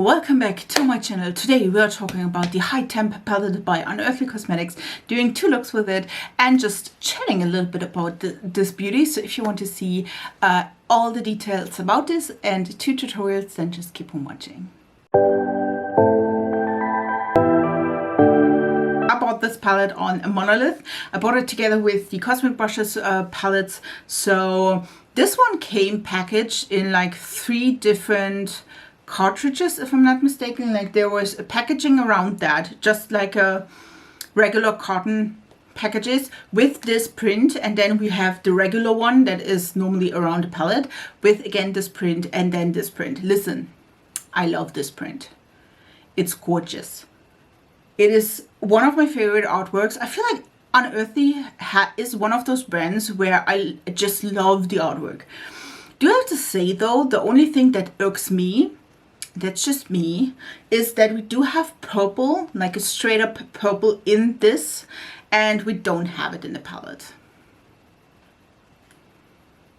Welcome back to my channel. Today we are talking about the High Temp Palette by Unearthly Cosmetics, doing 2 looks with it and just chatting a little bit about this beauty. So if you want to see all the details about this and 2 tutorials, then just keep on watching. I bought this palette on a monolith. I bought it together with the Cosmic Brushes palettes. So this one came packaged in like 3 different cartridges, if I'm not mistaken. Like there was a packaging around that, just like a regular carton packages with this print, and then we have the regular one that is normally around the palette with again this print and then this print. Listen, I love this print. It's gorgeous. It is one of my favorite artworks. I feel like Unearthly is one of those brands where I just love the artwork. Do I have to say though, the only thing that irks me, that's just me, is that we do have purple, like a straight up purple in this, and we don't have it in the palette.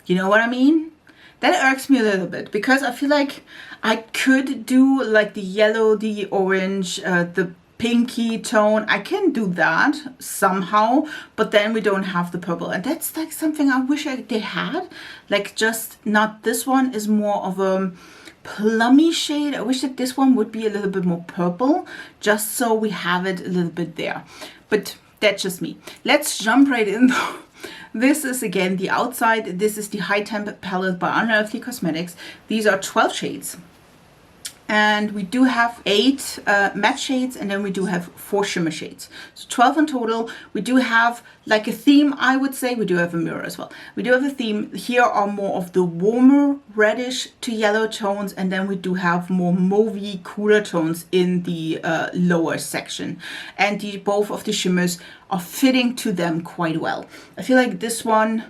You know what I mean? That irks me a little bit because I feel like I could do like the yellow, the orange, the pinky tone. I can do that somehow, but then we don't have the purple, and that's like something I wish they had. Like just not this one is more of a plummy shade. I wish that this one would be a little bit more purple, just so we have it a little bit there, but that's just me. Let's jump right in though. This is again the outside. This is the High Temp Palette by Unearthly Cosmetics. These are 12 shades. And we do have 8 matte shades, and then we do have 4 shimmer shades. So 12 in total. We do have like a theme, I would say. We do have a mirror as well. We do have a theme. Here are more of the warmer reddish to yellow tones, and then we do have more mauvey, cooler tones in the lower section. And both of the shimmers are fitting to them quite well. I feel like this one,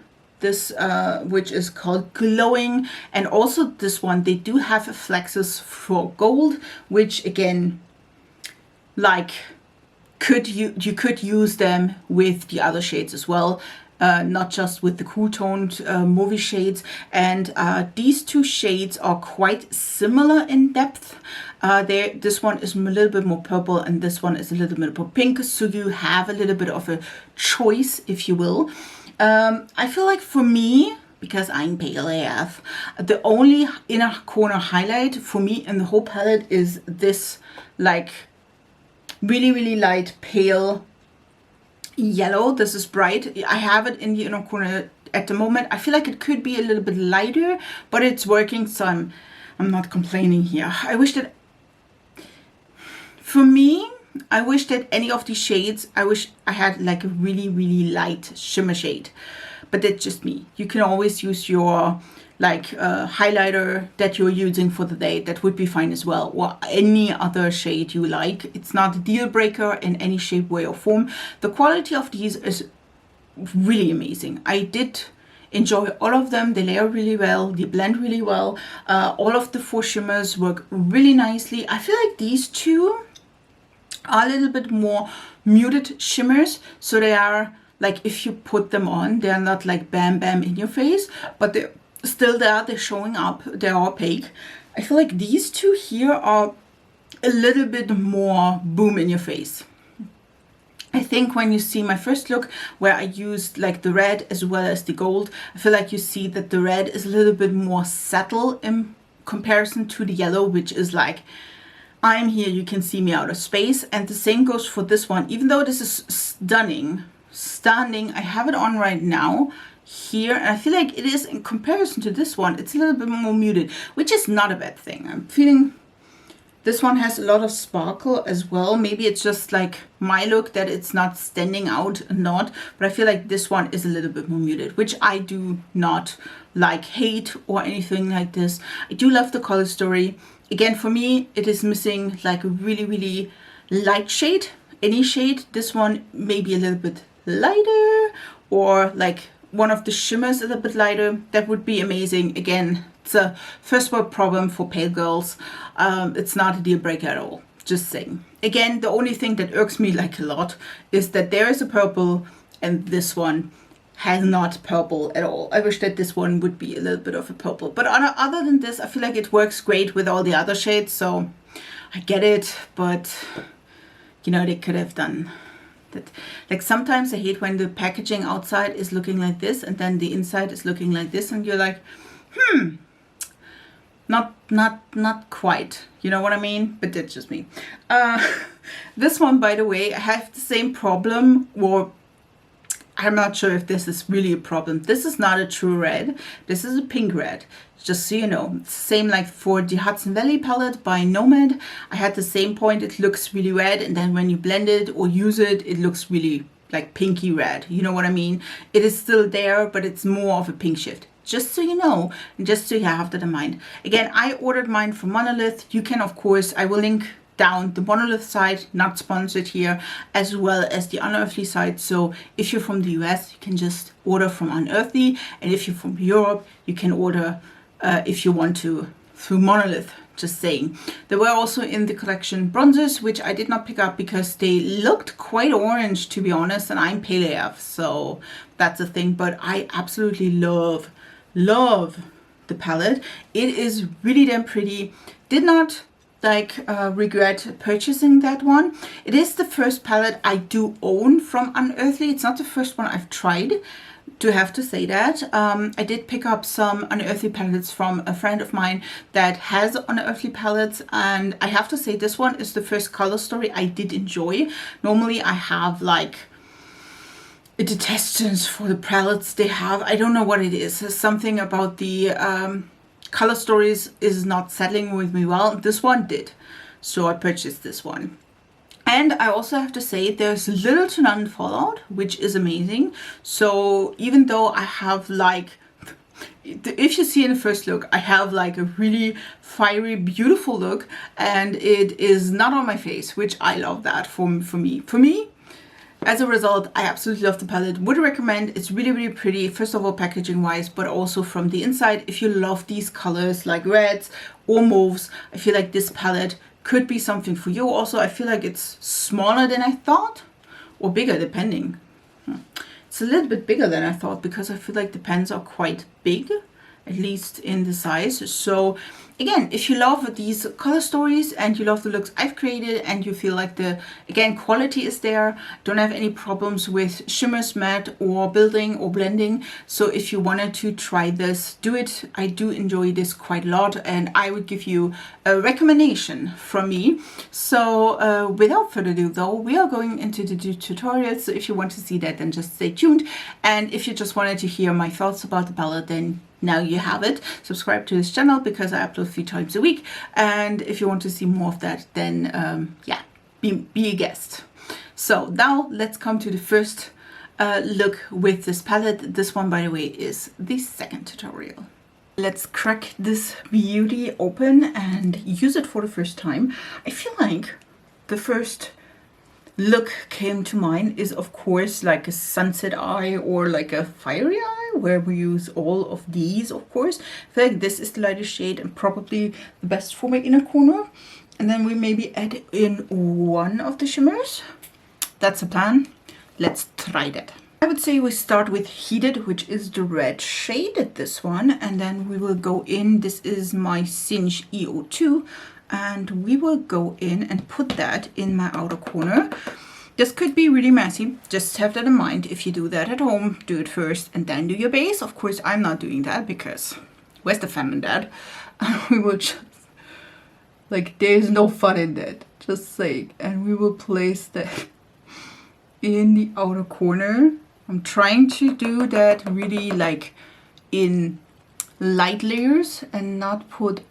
which is called Glowing, and also this one, they do have flexes for gold, which again, like you could use them with the other shades as well, not just with the cool toned mauvey shades. And these 2 shades are quite similar in depth. This one is a little bit more purple and this one is a little bit more pink, so you have a little bit of a choice, if you will. I feel like for me, because I'm pale AF, the only inner corner highlight for me in the whole palette is this like really light pale yellow. This is bright. I have it in the inner corner at the moment. I feel like it could be a little bit lighter, but it's working, so I'm not complaining here. I wish that, for me, I wish that any of these shades, I wish I had like a really light shimmer shade, but that's just me. You can always use your like highlighter that you're using for the day. That would be fine as well, or any other shade you like. It's not a deal breaker in any shape, way or form. The quality of these is really amazing. I did enjoy all of them. They layer really well, they blend really well. All of the 4 shimmers work really nicely. I feel like these 2 are a little bit more muted shimmers, so they are like, if you put them on, they're not like bam in your face, but they're still there, they're showing up, they're opaque. I feel like these 2 here are a little bit more boom in your face. I think when you see my first look where I used like the red as well as the gold, I feel like you see that the red is a little bit more subtle in comparison to the yellow, which is like, I'm here, you can see me out of space. And the same goes for this one. Even though this is stunning, I have it on right now here, and I feel like it is, in comparison to this one, it's a little bit more muted, which is not a bad thing. I'm feeling this one has a lot of sparkle as well. Maybe it's just like my look that it's not standing out a lot, but I feel like this one is a little bit more muted, which I do not like hate or anything like this. I do love the color story. Again, for me, it is missing like a really light shade, any shade. This one maybe a little bit lighter, or like one of the shimmers a little bit lighter. That would be amazing. Again, it's a first world problem for pale girls. It's not a deal breaker at all, just saying. Again, the only thing that irks me like a lot is that there is a purple and this one has not purple at all. I wish that this one would be a little bit of a purple, but other than this, I feel like it works great with all the other shades. So I get it, but you know, they could have done that. Like sometimes I hate when the packaging outside is looking like this and then the inside is looking like this, and you're like, not quite, you know what I mean? But that's just me. This one, by the way, I have the same problem, or I'm not sure if this is really a problem. This is not a true red. This is a pink red, just so you know. It's the same like for the Hudson Valley palette by Nomad. I had the same point. It looks really red, and then when you blend it or use it, it looks really like pinky red. You know what I mean? It is still there, but it's more of a pink shift. Just so you know, and just so you have that in mind. Again, I ordered mine from Monolith. You can, of course, I will link down the Monolith site, not sponsored here, as well as the Unearthly site. So if you're from the US, you can just order from Unearthly, and if you're from Europe, you can order if you want to through Monolith. Just saying. There were also in the collection bronzers, which I did not pick up because they looked quite orange, to be honest, and I'm pale AF, so that's a thing. But I absolutely love the palette. It is really damn pretty. Did not like regret purchasing that one. It is the first palette I do own from Unearthly. It's not the first one I've tried, to have to say that. I did pick up some Unearthly palettes from a friend of mine that has Unearthly palettes, and I have to say this one is the first color story I did enjoy. Normally I have like a detestance for the palettes they have. I don't know what it is. There's something about the color stories is not settling with me well. This one did, so I purchased this one. And I also have to say there's little to none fallout, which is amazing. So even though I have like, if you see in the first look, I have like a really fiery, beautiful look, and it is not on my face, which I love that for me. As a result, I absolutely love the palette. Would recommend. It's really, really pretty. First of all, packaging wise, but also from the inside. If you love these colors like reds or mauves, I feel like this palette could be something for you. Also, I feel like it's smaller than I thought, or bigger, depending. It's a little bit bigger than I thought because I feel like the pens are quite big, at least in the size. So again, if you love these color stories and you love the looks I've created and you feel like the, again, quality is there, don't have any problems with shimmers, matte, or building or blending. So if you wanted to try this, do it. I do enjoy this quite a lot, and I would give you a recommendation from me. So without further ado though, we are going into the tutorial. So if you want to see that, then just stay tuned. And if you just wanted to hear my thoughts about the palette, then now you have it. Subscribe to this channel because I upload 3 times a week, and if you want to see more of that, then yeah, be a guest. So now let's come to the first look with this palette. This one, by the way, is the second tutorial. Let's crack this beauty open and use it for the first time. I feel like the first look came to mind is of course like a sunset eye or like a fiery eye, where we use all of these, of course. I feel like this is the lightest shade and probably the best for my inner corner. And then we maybe add in one of the shimmers. That's the plan. Let's try that. I would say we start with Heated, which is the red shade, this one, and then we will go in. This is my Singe EO2, and we will go in and put that in my outer corner. This could be really messy. Just have that in mind. If you do that at home, do it first and then do your base. Of course, I'm not doing that because where's the fun in that? We will just, like, there's no fun in that. Just saying. And we will place that in the outer corner. I'm trying to do that really like in light layers and not put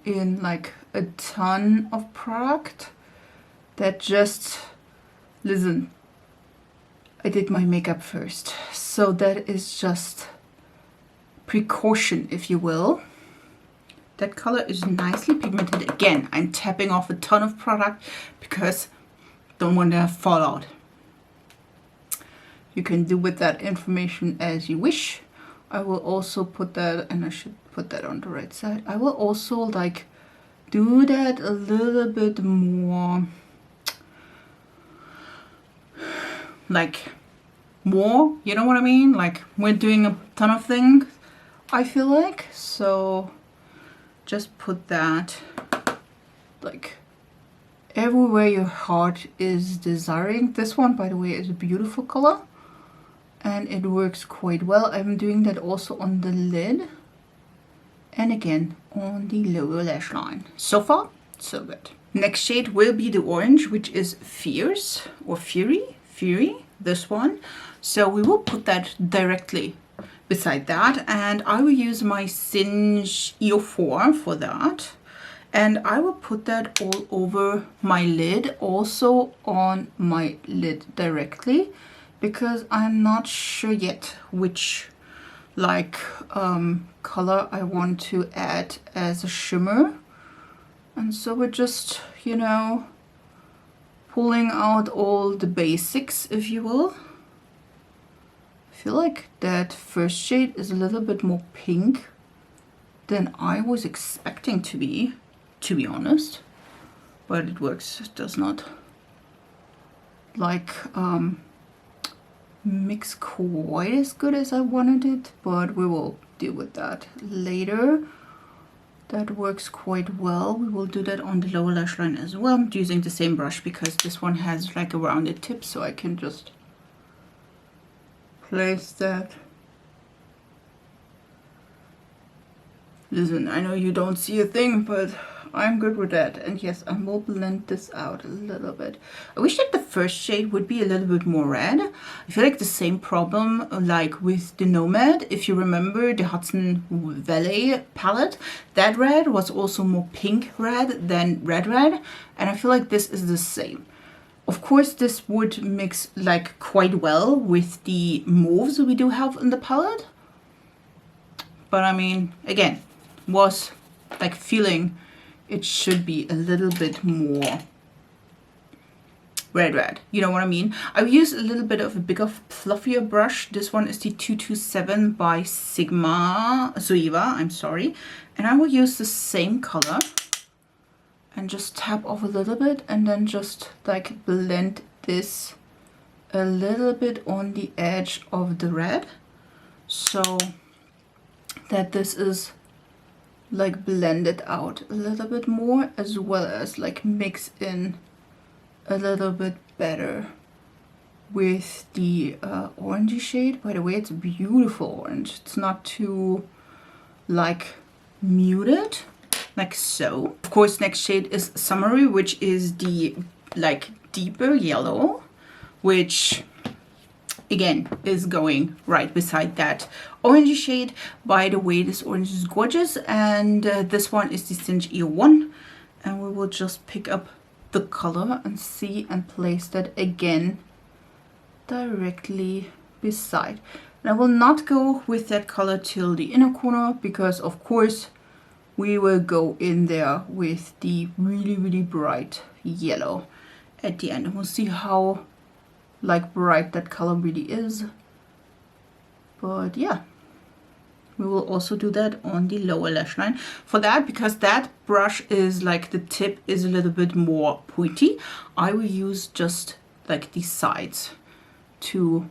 in like a ton of product. That just, listen, I did my makeup first, so that is just precaution, if you will. That color is nicely pigmented. Again, I'm tapping off a ton of product because don't want to have fallout. You can do with that information as you wish. I will also put that, and I should put that on the right side. I will also like do that a little bit more, like more, you know what I mean? Like we're doing a ton of things, I feel like. So just put that like Everywhere your heart is desiring. This one, by the way, is a beautiful color and it works quite well. I'm doing that also on the lid and again on the lower lash line. So far, so good. Next shade will be the orange, which is Fierce or Fury, this one. So we will put that directly beside that, and I will use my Singe EO4 for that. And I will put that all over my lid, also on my lid directly, because I'm not sure yet which like color I want to add as a shimmer. And so we're just, you know, pulling out all the basics, if you will. I feel like that first shade is a little bit more pink than I was expecting to be honest, but it works. It does not like mix quite as good as I wanted it, but we will deal with that later. That works quite well. We will do that on the lower lash line as well. I'm using the same brush because this one has like a rounded tip, so I can just place that. Listen, I know you don't see a thing, but I'm good with that. And yes, I will blend this out a little bit. I wish that the first shade would be a little bit more red. I feel like the same problem like with the Nomad. If you remember the Hudson Valley palette, that red was also more pink red than red. And I feel like this is the same. Of course, this would mix like quite well with the mauves we do have in the palette. But I mean, again, was like feeling it should be a little bit more red. You know what I mean? I've used a little bit of a bigger, fluffier brush. This one is the 227 by Zoeva, I'm sorry. And I will use the same color and just tap off a little bit and then just like blend this a little bit on the edge of the red, so that this is like blended out a little bit more, as well as like mix in a little bit better with the orangey shade. By the way, it's a beautiful orange. It's not too like muted, like so. Of course, next shade is Summery, which is the like deeper yellow, which again is going right beside that orangey shade. By the way, this orange is gorgeous, and this one is the Singe EO1, and we will just pick up the color and see and place that again directly beside. And I will not go with that color till the inner corner, because of course we will go in there with the really bright yellow at the end, and we'll see how like bright that color really is. But yeah, we will also do that on the lower lash line. For that, because that brush is like the tip is a little bit more pointy, I will use just like the sides to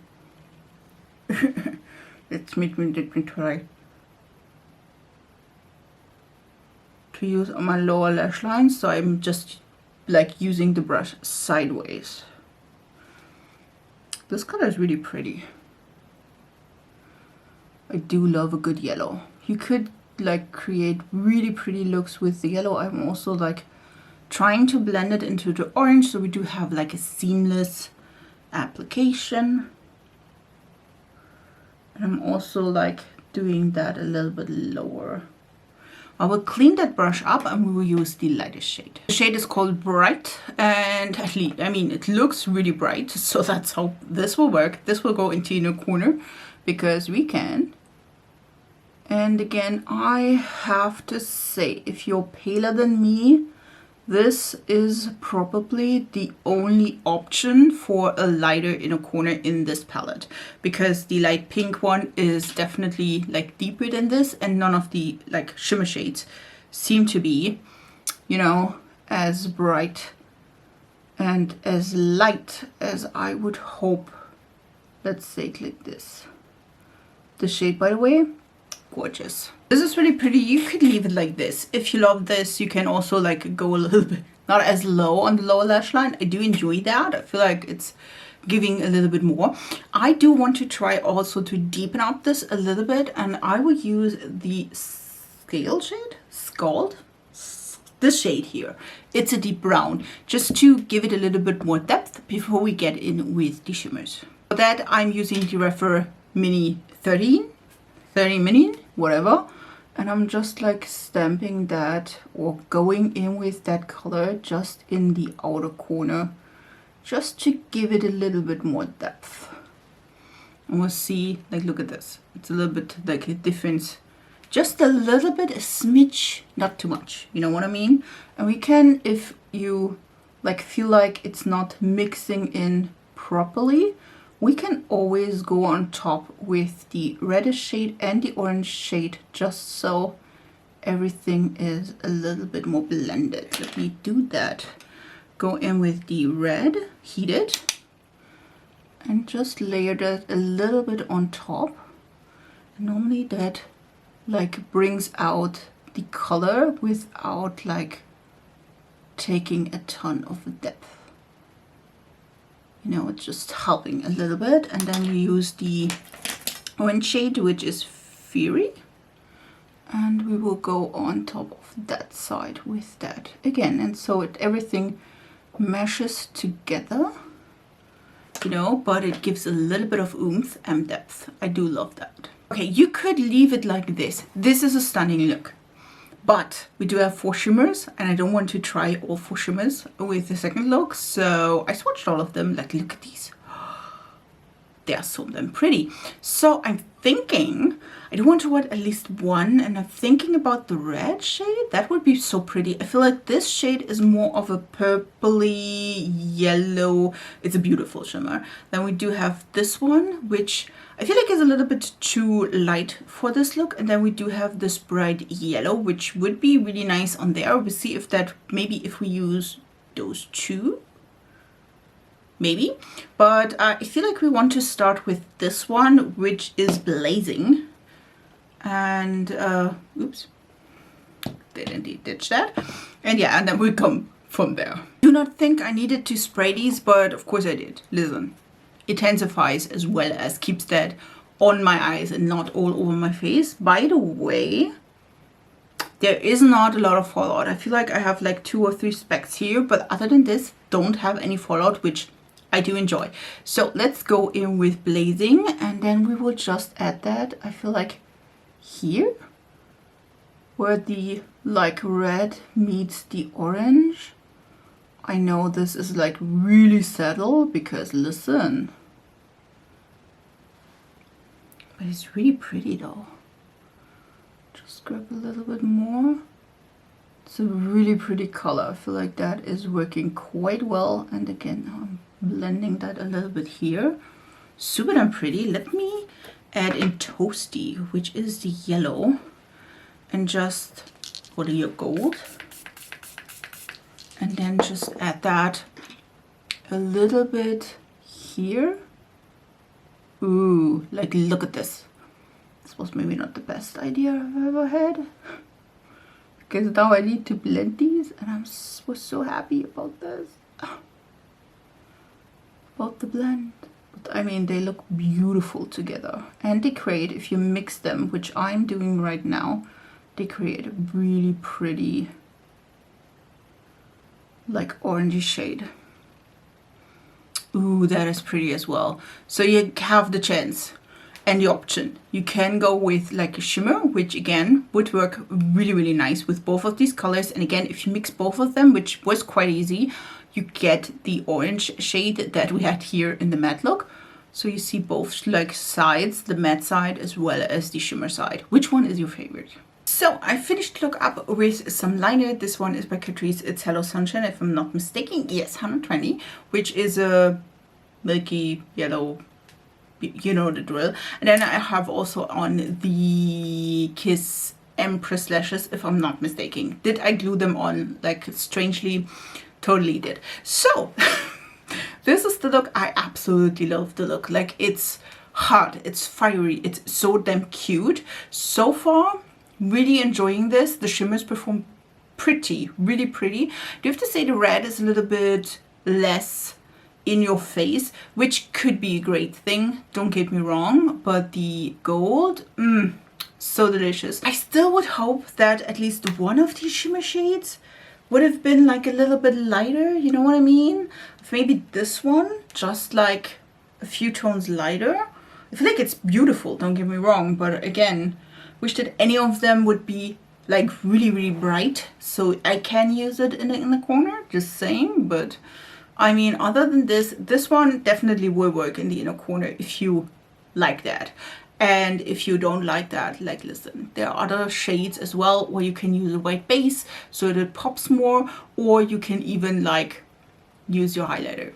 let me try to use on my lower lash line. So I'm just like using the brush sideways. This color is really pretty. I do love a good yellow. You could like create really pretty looks with the yellow. I'm also like trying to blend it into the orange, so we do have like a seamless application. And I'm also like doing that a little bit lower. I will clean that brush up and we will use the lightest shade. The shade is called Bright, and at least, I mean, it looks really bright, so that's how this will work. This will go into inner corner because we can. And again, I have to say, if you're paler than me, this is probably the only option for a lighter inner corner in this palette, because the light pink one is definitely like deeper than this, and none of the like shimmer shades seem to be, you know, as bright and as light as I would hope. Let's say it like this. The shade, by the way, gorgeous. This is really pretty. You could leave it like this. If you love this, you can also like go a little bit not as low on the lower lash line. I do enjoy that. I feel like it's giving a little bit more. I do want to try also to deepen up this a little bit, and I will use the Scald, this shade here. It's a deep brown, just to give it a little bit more depth before we get in with the shimmers. For that, I'm using the Refer Mini 30 Mini, whatever. And I'm just like stamping that or going in with that color just in the outer corner, just to give it a little bit more depth. And we'll see, like, look at this. It's a little bit like a difference, just a little bit, a smidge, not too much. You know what I mean? And we can, if you like feel like it's not mixing in properly, we can always go on top with the reddish shade and the orange shade, just so everything is a little bit more blended. Let me do that. Go in with the red, heated, and just layer that a little bit on top. And normally that like brings out the color without like taking a ton of depth. You know, it's just helping a little bit. And then we use the orange shade, which is Fury, and we will go on top of that side with that again. And so everything meshes together, you know, but it gives a little bit of oomph and depth. I do love that. Okay, you could leave it like this. This is a stunning look. But we do have 4 shimmers, and I don't want to try all 4 shimmers with the second look, so I swatched all of them. Like, look at these. They are so damn pretty. So I'm thinking, I do want to wear at least one, and I'm thinking about the red shade. That would be so pretty. I feel like this shade is more of a purpley yellow. It's a beautiful shimmer. Then we do have this one, which I feel like is a little bit too light for this look. And then we do have this bright yellow, which would be really nice on there. We'll see if that, maybe if we use those two, maybe. But I feel like we want to start with this one, which is Blazing. And, oops, did indeed ditch that. And yeah, and then we come from there. Do not think I needed to spray these, but of course I did. Listen. Intensifies as well as keeps that on my eyes and not all over my face. By the way, there is not a lot of fallout. I feel like I have like 2 or 3 specks here, but other than this, don't have any fallout, which I do enjoy. So let's go in with Blazing, and then we will just add that, I feel like here, where the like red meets the orange. I know this is like really subtle because listen, but it's really pretty though. Just grab a little bit more. It's a really pretty color. I feel like that is working quite well. And again, I'm blending that a little bit here. Super damn pretty. Let me add in Toasty, which is the yellow, and just what are your gold. And then just add that a little bit here. Ooh, like look at this. This was maybe not the best idea I've ever had. Because now I need to blend these, and I was so happy about this. About the blend. But I mean, they look beautiful together. And they create, if you mix them, which I'm doing right now, they create a really pretty like orangey shade. Ooh, that is pretty as well. So you have the chance and the option. You can go with like a shimmer, which again would work really, really nice with both of these colors. And again, if you mix both of them, which was quite easy, you get the orange shade that we had here in the matte look. So you see both like sides, the matte side as well as the shimmer side. Which one is your favorite? So I finished the look up with some liner. This one is by Catrice. It's Hello Sunshine, if I'm not mistaken. Yes, 120, which is a milky yellow, you know the drill. And then I have also on the Kiss Empress lashes, if I'm not mistaken. Did I glue them on? Like, strangely, totally did. So this is the look. I absolutely love the look. Like, it's hot, it's fiery, it's so damn cute. So far, really enjoying this. The shimmers perform pretty, really pretty. Do you have to say the red is a little bit less in your face, which could be a great thing, don't get me wrong, but the gold, so delicious. I still would hope that at least one of these shimmer shades would have been like a little bit lighter, you know what I mean? Maybe this one, just like a few tones lighter. I feel like it's beautiful, don't get me wrong, but again, wish that any of them would be like really, really bright, so I can use it in the corner, just saying. But I mean, other than this one definitely will work in the inner corner if you like that. And if you don't like that, like, listen, there are other shades as well where you can use a white base so that it pops more, or you can even like use your highlighter.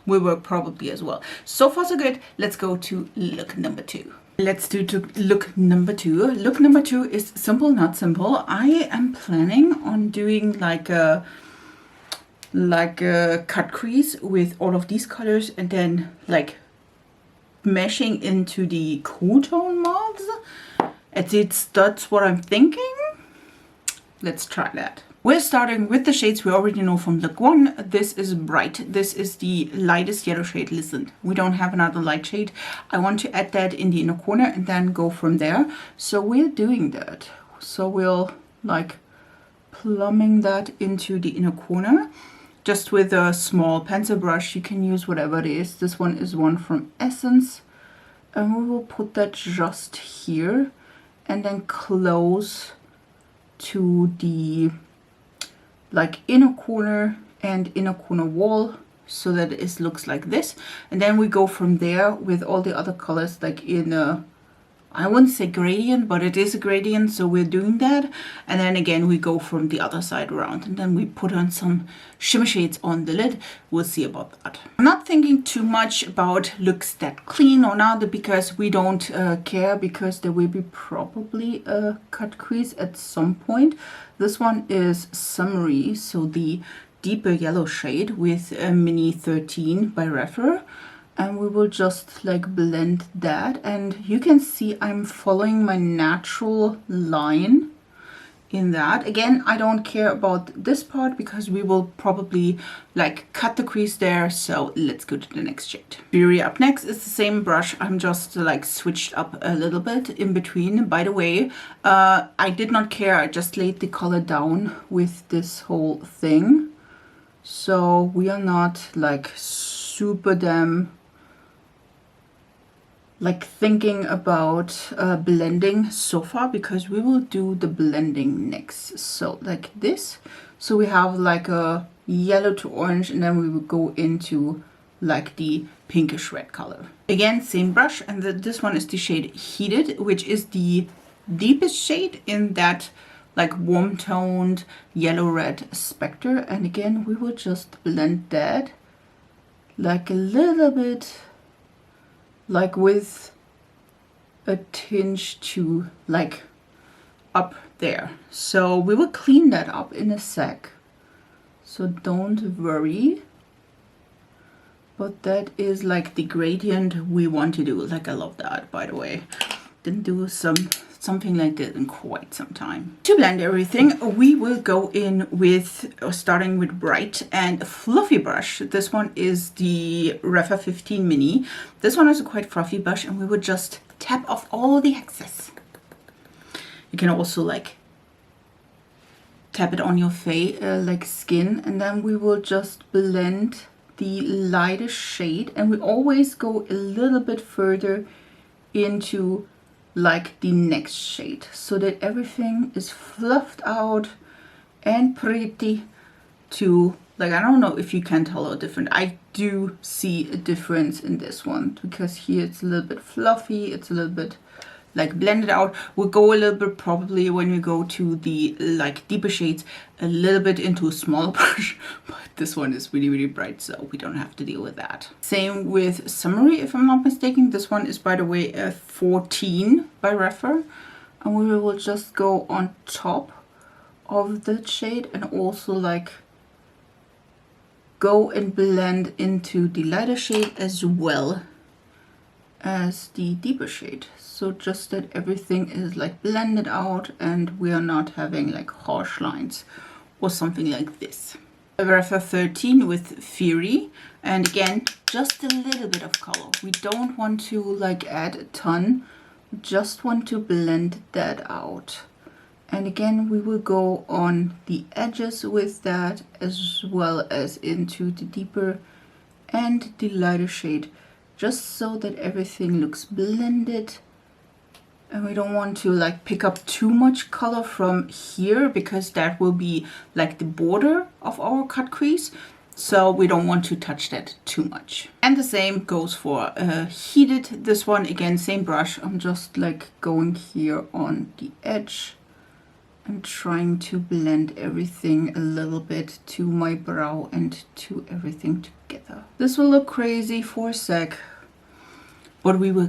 Will work probably as well. So far so good. Let's go to look number 2. Let's do to look number 2. Look number 2 is simple, not simple. I am planning on doing like a cut crease with all of these colors, and then like meshing into the cool tone mauves. That's what I'm thinking. Let's try that. We're starting with the shades we already know from look 1. This is bright. This is the lightest yellow shade. Listen, we don't have another light shade. I want to add that in the inner corner and then go from there. So we're doing that. So we'll like plumbing that into the inner corner. Just with a small pencil brush, you can use whatever it is. This one is one from Essence. And we will put that just here and then close to the like inner corner and inner corner wall, so that it looks like this. And then we go from there with all the other colors like in a, I wouldn't say gradient, but it is a gradient, so we're doing that. And then again we go from the other side around, and then we put on some shimmer shades on the lid. We'll see about that. I'm not thinking too much about looks that clean or not, because we don't care, because there will be probably a cut crease at some point. This one is Summery, so the deeper yellow shade with a mini 13 by Refer. And we will just like blend that, and you can see I'm following my natural line in that. Again, I don't care about this part because we will probably like cut the crease there. So let's go to the next shade. Fury up next is the same brush. I'm just like switched up a little bit in between. By the way, I did not care. I just laid the color down with this whole thing. So we are not like super damn like thinking about blending so far, because we will do the blending next. So like this, so we have like a yellow to orange, and then we will go into like the pinkish red color. Again, same brush, and this one is the shade Heated, which is the deepest shade in that like warm toned yellow red spectre. And again, we will just blend that like a little bit, like with a tinge to like up there. So we will clean that up in a sec, so don't worry. But that is like the gradient we want to do. Like, I love that, by the way. Didn't do something like that in quite some time. To blend everything, we will go in with, starting with bright and fluffy brush. This one is the Refa 15 Mini. This one is a quite fluffy brush, and we would just tap off all the excess. You can also like tap it on your face, like skin, and then we will just blend the lightest shade, and we always go a little bit further into like the next shade, so that everything is fluffed out and pretty to, like, I don't know if you can tell a difference. I do see a difference in this one, because here it's a little bit fluffy, it's a little bit like blended out. We'll go a little bit, probably when we go to the like deeper shades, a little bit into a smaller brush, but this one is really, really bright, so we don't have to deal with that. Same with Summery, if I'm not mistaken. This one is, by the way, a 14 by Refer, and we will just go on top of that shade and also like go and blend into the lighter shade as well as the deeper shade. So just that everything is like blended out and we are not having like harsh lines or something like this. Paragraph 13 with Fury, and again, just a little bit of color. We don't want to like add a ton, just want to blend that out. And again, we will go on the edges with that, as well as into the deeper and the lighter shade, just so that everything looks blended. And we don't want to like pick up too much color from here, because that will be like the border of our cut crease. So we don't want to touch that too much. And the same goes for Heated. This one, again, same brush. I'm just like going here on the edge and trying to blend everything a little bit to my brow and to everything together. This will look crazy for a sec, but we will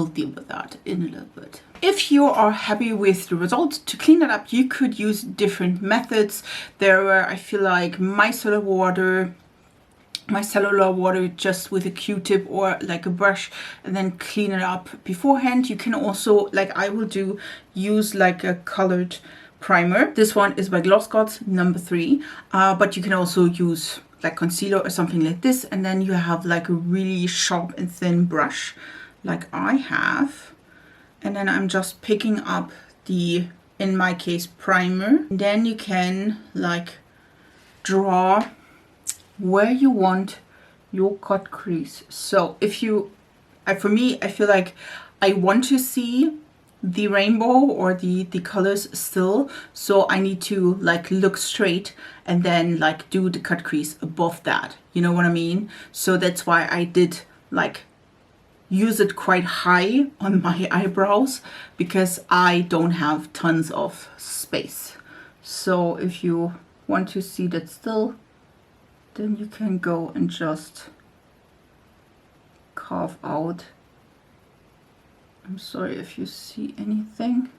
deal with that in a little bit. If you are happy with the result, to clean it up, you could use different methods. There were, I feel like, micellar water just with a Q-tip or like a brush, and then clean it up beforehand. You can also, like I will do, use like a colored primer. This one is by Glossgods number 3, but you can also use like concealer or something like this, and then you have like a really sharp and thin brush like I have, and then I'm just picking up the, in my case, primer. And then you can like draw where you want your cut crease. So if you, for me, I feel like I want to see the rainbow or the colors still, so I need to like look straight and then like do the cut crease above that, you know what I mean? So that's why I did like use it quite high on my eyebrows, because I don't have tons of space. So if you want to see that still, then you can go and just carve out. I'm sorry if you see anything.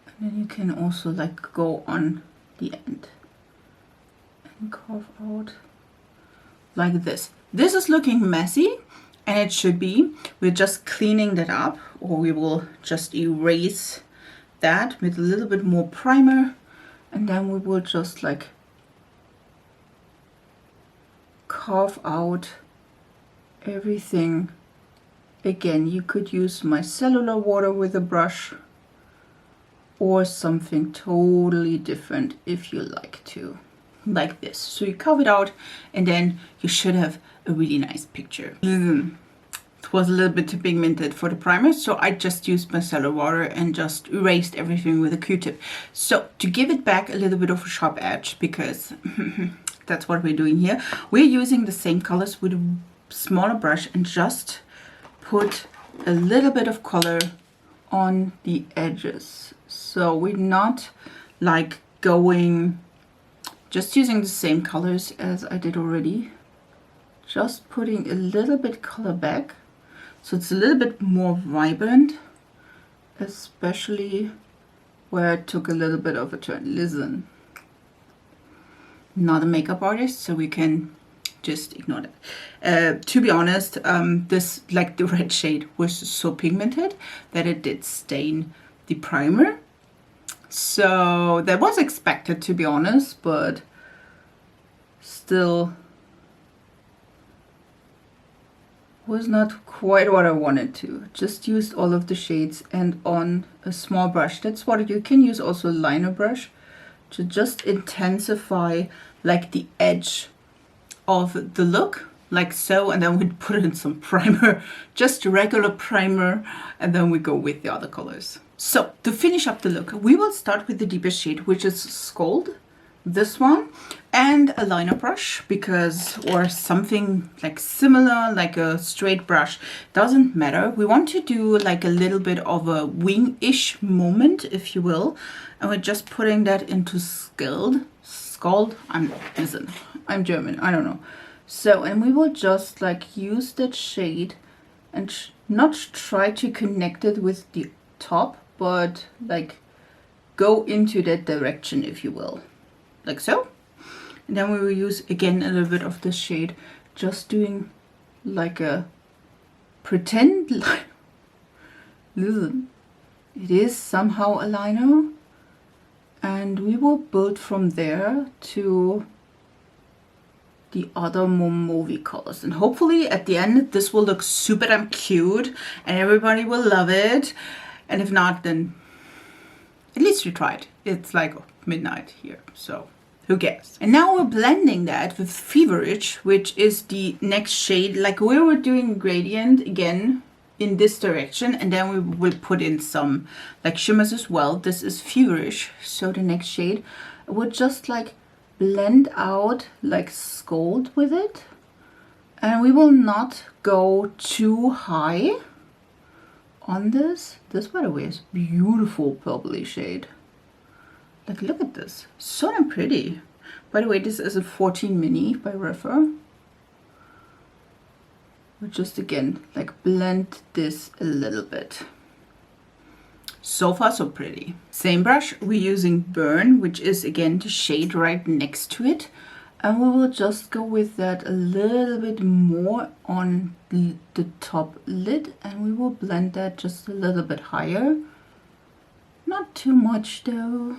And then you can also like go on the end and carve out like this. This is looking messy, and it should be. We're just cleaning that up, or we will just erase that with a little bit more primer, and then we will just like carve out everything. Again, you could use micellar water with a brush, or something totally different if you like to, like this. So you carve it out, and then you should have a really nice picture. It was a little bit too pigmented for the primer, so I just used micellar water and just erased everything with a Q-tip. So to give it back a little bit of a sharp edge, because that's what we're doing here, we're using the same colors with a smaller brush and just put a little bit of color on the edges. So we're not like going, just using the same colors as I did already, just putting a little bit color back, so it's a little bit more vibrant, especially where I took a little bit of a turn. Listen, not a makeup artist, so we can just ignore that. To be honest, this, like the red shade, was so pigmented that it did stain the primer. So that was expected, to be honest, but still was not quite what I wanted to. Just used all of the shades and on a small brush. That's what you can use, also a liner brush, to just intensify like the edge of the look, like so, and then we put in some primer, just regular primer, and then we go with the other colors. So to finish up the look, we will start with the deepest shade, which is Scold, this one, and a liner brush, because, or something like similar, like a straight brush, doesn't matter. We want to do like a little bit of a wing-ish moment, if you will, and we're just putting that into Scold. I'm German, I don't know. So, and we will just like use that shade and not try to connect it with the top, but like go into that direction, if you will, like so. And then we will use again a little bit of this shade, just doing like a pretend line. Listen, it is somehow a liner, and we will build from there to the other more movie colors, and hopefully at the end this will look super damn cute and everybody will love it, and if not, then at least we tried. It's like midnight here, so who cares? And now we're blending that with Feverish, which is the next shade. Like we were doing gradient again in this direction, and then we will put in some like shimmers as well. This is Feverish, so the next shade would just like blend out like Scold with it, and we will not go too high on this. This, by the way, is beautiful purpley shade. Like, look at this, so damn pretty. By the way, this is a 14 mini by Refer. We'll just again like blend this a little bit. So far so pretty. Same brush, we're using Burn, which is again the shade right next to it, and we will just go with that a little bit more on the top lid, and we will blend that just a little bit higher. Not too much though,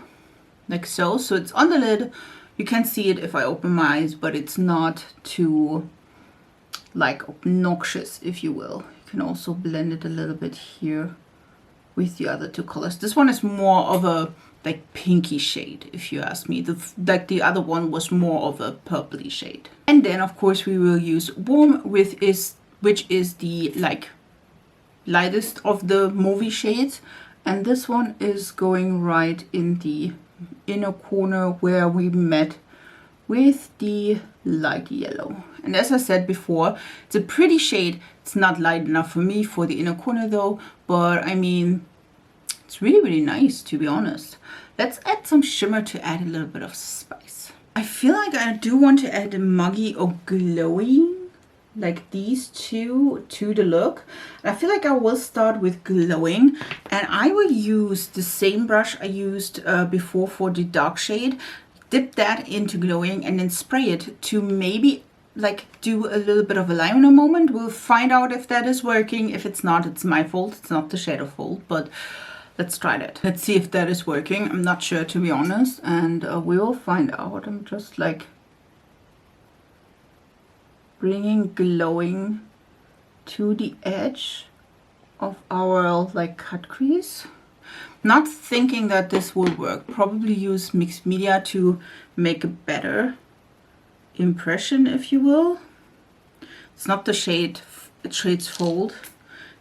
like so. So it's on the lid, you can see it if I open my eyes, but it's not too like obnoxious, if you will. You can also blend it a little bit here with the other two colors. This one is more of a like pinky shade, if you ask me. The other one was more of a purpley shade. And then of course we will use Warm, which is the like lightest of the movie shades, and this one is going right in the inner corner where we met with the light yellow. And as I said before, it's a pretty shade. It's not light enough for me for the inner corner though, but I mean, it's really, really nice, to be honest. Let's add some shimmer to add a little bit of spice. I feel like I do want to add a muggy or glowing, like these two to the look. And I feel like I will start with glowing, and I will use the same brush I used before for the dark shade. Dip that into glowing and then spray it to maybe like do a little bit of a liner moment. We'll find out if that is working. If it's not, it's my fault. It's not the shadow fault, but let's try that. Let's see if that is working. I'm not sure, to be honest, and we will find out. I'm just like bringing glowing to the edge of our like cut crease. Not thinking that this will work. Probably use mixed media to make a better impression, if you will. It's not the shade's fault,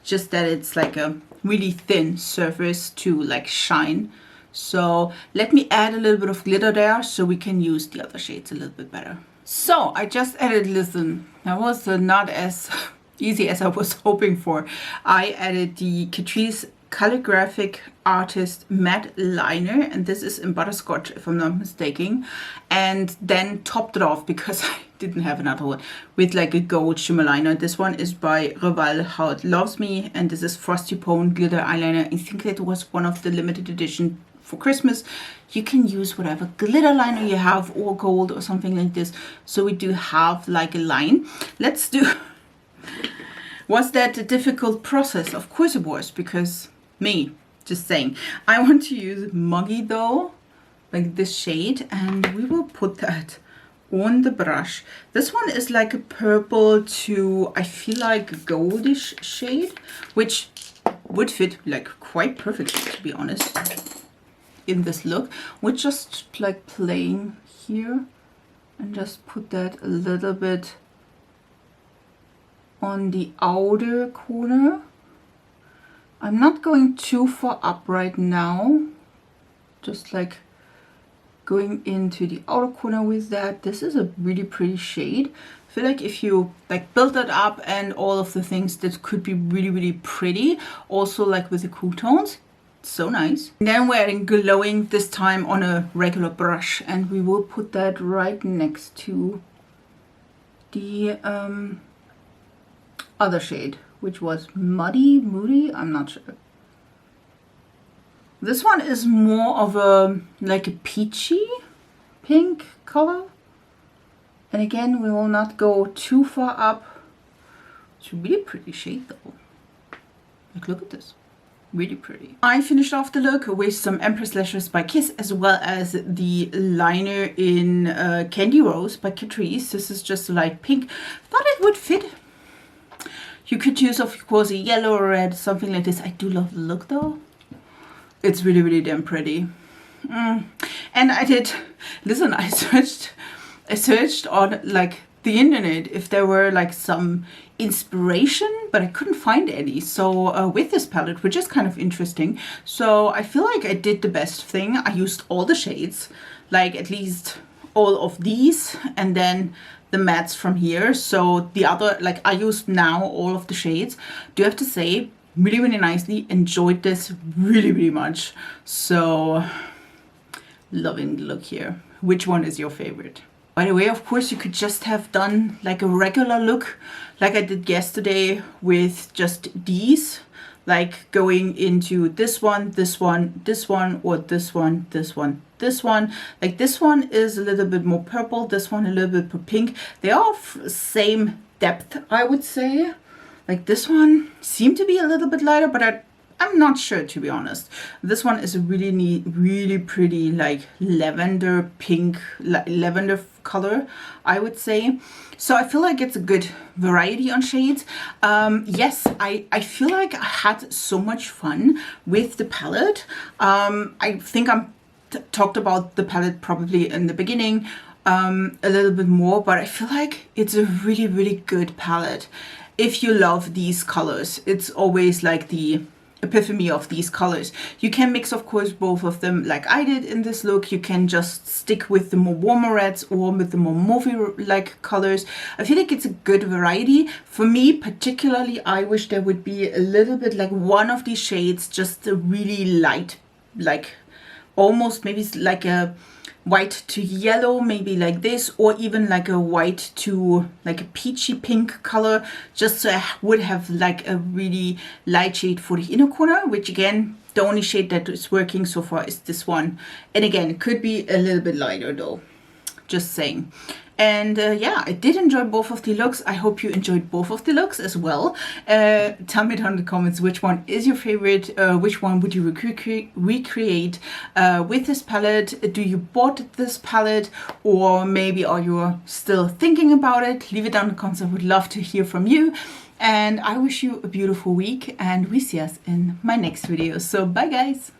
just that it's like a really thin surface to like shine. So let me add a little bit of glitter there so we can use the other shades a little bit better. So I just added, listen, that was not as easy as I was hoping for. I added the Catrice Calligraphic Artist Matte Liner, and this is in Butterscotch if I'm not mistaken, and then topped it off because I didn't have another one with like a gold shimmer liner. This one is by Reval How It Loves Me, and this is Frosty Pone glitter eyeliner. I think that was one of the limited edition for Christmas. You can use whatever glitter liner you have, or gold or something like this. So we do have like a line. Let's do was that a difficult process? Of course it was, because me, just saying. I want to use Muggy though, like this shade, and we will put that on the brush. This one is like a purple to, I feel like, goldish shade, which would fit like quite perfectly, to be honest, in this look. We're just like playing here and just put that a little bit on the outer corner. I'm not going too far up right now, just like going into the outer corner with that. This is a really pretty shade. I feel like if you like build that up and all of the things, that could be really, really pretty. Also like with the cool tones, so nice. And then we're adding glowing, this time on a regular brush, and we will put that right next to the other shade, which was Moody, I'm not sure. This one is more of a like a peachy pink color, and again we will not go too far up. It's a really pretty shade though. Like, look at this, Really pretty. I finished off the look with some Empress Lashes by Kiss, as well as the liner in Candy Rose by Catrice. This is just a light pink. Thought it would fit. You could use, of course, a yellow or red, something like this. I do love the look though. It's really, really damn pretty. And I did, listen, I searched on like the internet if there were like some inspiration, but I couldn't find any. So with this palette, which is kind of interesting, so I feel like I did the best thing. I used all the shades, like at least all of these, and then the mattes from here. So the other, like I used now all of the shades. Do have to say, really, really nicely. Enjoyed this really, really much. So loving the look here. Which one is your favorite? By the way, of course, you could just have done like a regular look like I did yesterday with just these, like going into this one, this one, this one, or this one, this one, this one. Like this one is a little bit more purple, this one a little bit more pink. They are same depth, I would say. Like this one seemed to be a little bit lighter, but I'm not sure, to be honest. This one is a really neat, really pretty, like lavender pink, lavender color, I would say. So I feel like it's a good variety on shades. Yes, I feel like I had so much fun with the palette. I think I'm talked about the palette probably in the beginning a little bit more, but I feel like it's a really, really good palette. If you love these colors, it's always like the epiphany of these colors. You can mix, of course, both of them like I did in this look. You can just stick with the more warmer reds or with the more mauvey like colors. I feel like it's a good variety. For me particularly, I wish there would be a little bit like one of these shades, just a really light, like almost maybe like a white to yellow, maybe like this, or even like a white to like a peachy pink color, just so I would have like a really light shade for the inner corner, which again, the only shade that is working so far is this one. And again, it could be a little bit lighter though, just saying. And yeah, I did enjoy both of the looks. I hope you enjoyed both of the looks as well. Tell me down in the comments which one is your favorite, which one would you recreate with this palette. Do you bought this palette, or maybe are you still thinking about it? Leave it down in the comments. I would love to hear from you. And I wish you a beautiful week, and we see us in my next video. So bye guys.